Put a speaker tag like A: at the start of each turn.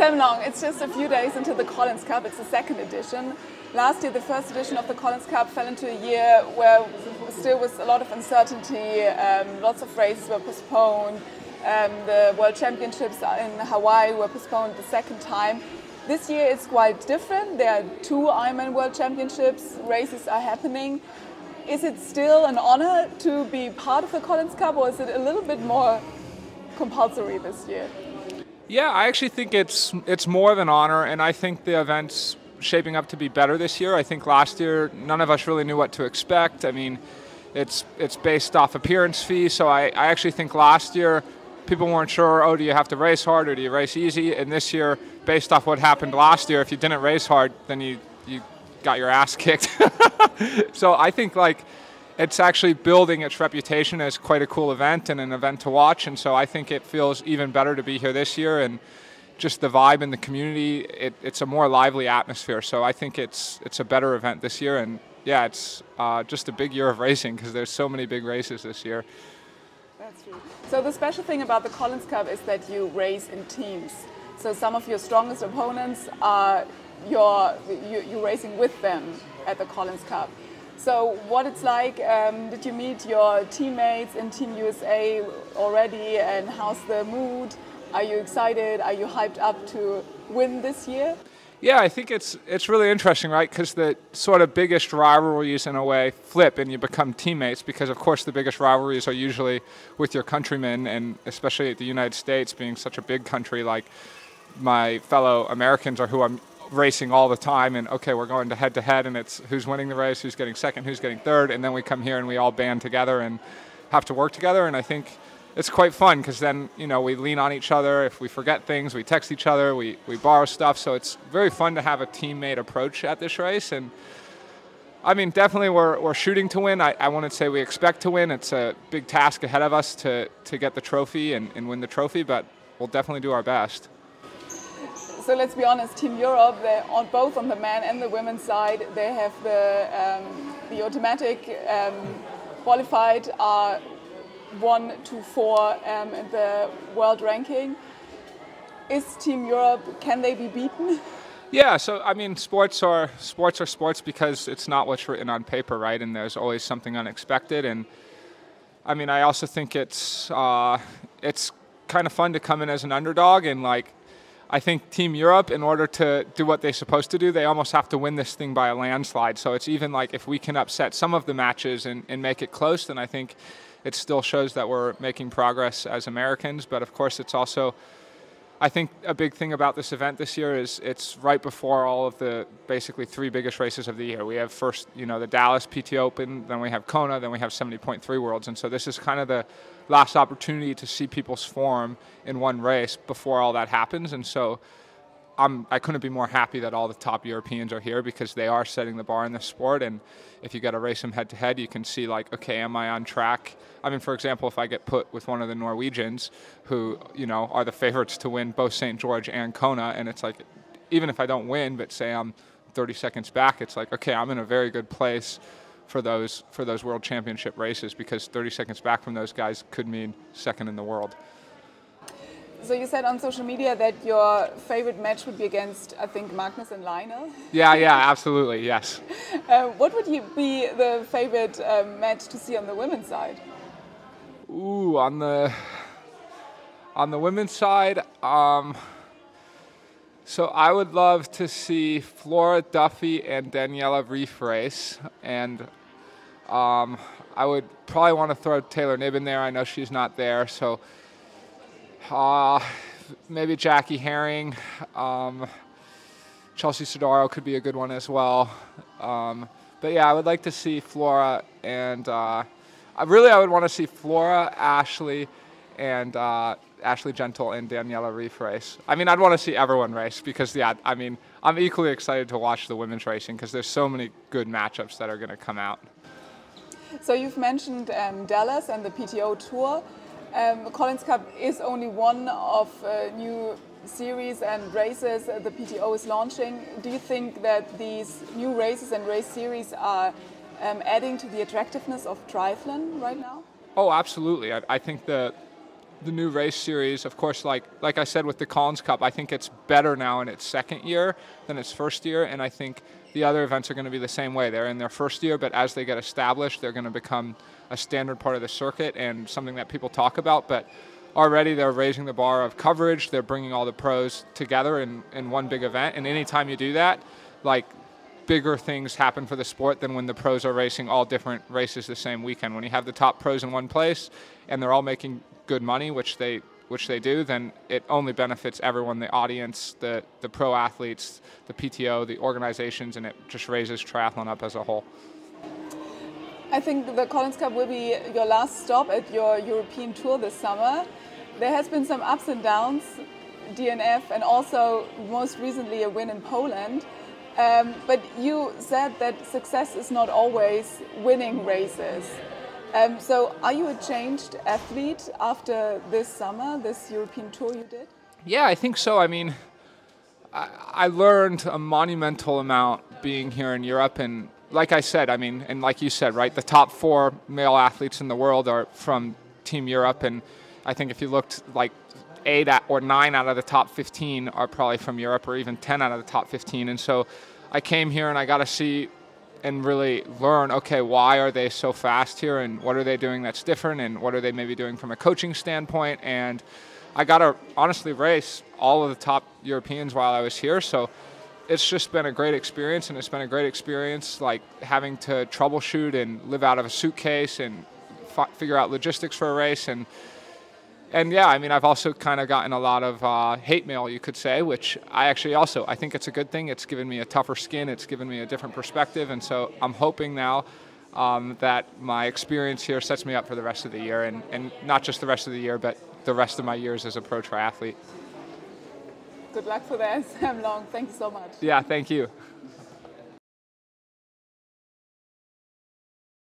A: Sam Long, it's just a few days into the Collins Cup. It's the second edition. Last year, the first edition of the Collins Cup fell into a year where still was a lot of uncertainty. Lots of races were postponed. The World Championships in Hawaii were postponed the second time. This year it's quite different. There are 2 Ironman World Championships. Races are happening. Is it still an honor to be part of the Collins Cup, or is it a little bit more compulsory this year?
B: Yeah, I actually think it's more of an honor, and I think the event's shaping up to be better this year. I think last year none of us really knew what to expect. I mean, it's based off appearance fee, so I actually think last year people weren't sure, oh, do you have to race hard or do you race easy? And this year, based off what happened last year, if you didn't race hard, then you got your ass kicked. So I think it's actually building its reputation as quite a cool event and an event to watch. And so I think it feels even better to be here this year, and just the vibe in the community, it's a more lively atmosphere. So I think it's a better event this year. And yeah, it's just a big year of racing because there's so many big races this year.
A: That's true. So the special thing about the Collins Cup is that you race in teams. So some of your strongest opponents are you're racing with them at the Collins Cup. So what it's like, did you meet your teammates in Team USA already, and how's the mood? Are you excited? Are you hyped up to win this year?
B: Yeah, I think it's really interesting, right? Because the sort of biggest rivalries in a way flip and you become teammates, because of course the biggest rivalries are usually with your countrymen, and especially the United States being such a big country, like my fellow Americans are who I'm racing all the time, and okay, we're going to head, and it's who's winning the race, who's getting second, who's getting third, and then we come here and we all band together and have to work together. And I think it's quite fun because then, you know, we lean on each other. If we forget things, we text each other, we borrow stuff. So it's very fun to have a teammate approach at this race. And I mean, definitely we're shooting to win. I wouldn't say we expect to win. It's a big task ahead of us to get the trophy and win the trophy, but we'll definitely do our best.
A: So let's be honest, Team Europe, on both on the men and the women's side, they have the automatic qualified are 1 to 4 in the world ranking. Is Team Europe, can they be beaten?
B: Yeah, so I mean, sports are sports because it's not what's written on paper, right? And there's always something unexpected. And I mean, I also think it's kind of fun to come in as an underdog, and I think Team Europe, in order to do what they're supposed to do, they almost have to win this thing by a landslide. So it's even if we can upset some of the matches and make it close, then I think it still shows that we're making progress as Americans. But of course, it's also, I think a big thing about this event this year is it's right before all of the basically 3 biggest races of the year. We have first, the Dallas PT Open, then we have Kona, then we have 70.3 Worlds. And so this is kind of the last opportunity to see people's form in one race before all that happens. And so I couldn't be more happy that all the top Europeans are here, because they are setting the bar in this sport. And if you get to race them head to head, you can see okay, am I on track? I mean, for example, if I get put with one of the Norwegians who, are the favorites to win both St. George and Kona, and it's even if I don't win, but say I'm 30 seconds back, it's okay, I'm in a very good place for those World Championship races, because 30 seconds back from those guys could mean second in the world.
A: So you said on social media that your favorite match would be against, I think, Magnus and Lionel.
B: Yeah, absolutely, yes.
A: What would be the favorite match to see on the women's side?
B: Ooh, on the women's side, so I would love to see Flora Duffy and Daniela Ryf race, and I would probably want to throw Taylor Knibb in there. I know she's not there, so maybe Jackie Herring. Chelsea Sodaro could be a good one as well. But yeah, I would like to see Flora, and I would want to see Flora, Ashley, and Ashley Gentle and Daniela Ryf race. I mean, I'd want to see everyone race because, yeah, I mean, I'm equally excited to watch the women's racing because there's so many good matchups that are going to come out.
A: So you've mentioned Dallas and the PTO Tour. The Collins Cup is only one of new series and races the PTO is launching. Do you think that these new races and race series are adding to the attractiveness of triathlon right now?
B: Oh, absolutely. I think the the new race series, of course, like I said with the Collins Cup, I think it's better now in its second year than its first year, and I think the other events are going to be the same way. They're in their first year, but as they get established, they're going to become a standard part of the circuit and something that people talk about. But already they're raising the bar of coverage. They're bringing all the pros together in one big event, and anytime you do that, like, bigger things happen for the sport than when the pros are racing all different races the same weekend. When you have the top pros in one place and they're all making good money, which they do, then it only benefits everyone, the audience, the pro athletes, the PTO, the organizations, and it just raises triathlon up as a whole.
A: I think the Collins Cup will be your last stop at your European tour this summer. There has been some ups and downs, DNF, and also most recently a win in Poland. But you said that success is not always winning races. So are you a changed athlete after this summer, this European tour you did?
B: Yeah, I think so. I mean, I learned a monumental amount being here in Europe. And like I said, I mean, and like you said, right, the top 4 male athletes in the world are from Team Europe. And I think if you looked, like 8 or 9 out of the top 15 are probably from Europe, or even 10 out of the top 15. And so I came here and I got to see and really learn, okay, why are they so fast here, and what are they doing that's different, and what are they maybe doing from a coaching standpoint. And I got to honestly race all of the top Europeans while I was here. So it's just been a great experience, and it's been a great experience, like having to troubleshoot and live out of a suitcase and figure out logistics for a race. And yeah, I mean, I've also kind of gotten a lot of hate mail, you could say, which I think it's a good thing. It's given me a tougher skin. It's given me a different perspective. And so I'm hoping now that my experience here sets me up for the rest of the year, and not just the rest of the year, but the rest of my years as a pro triathlete.
A: Good luck for that, Sam Long. Thank you so much.
B: Yeah, thank you.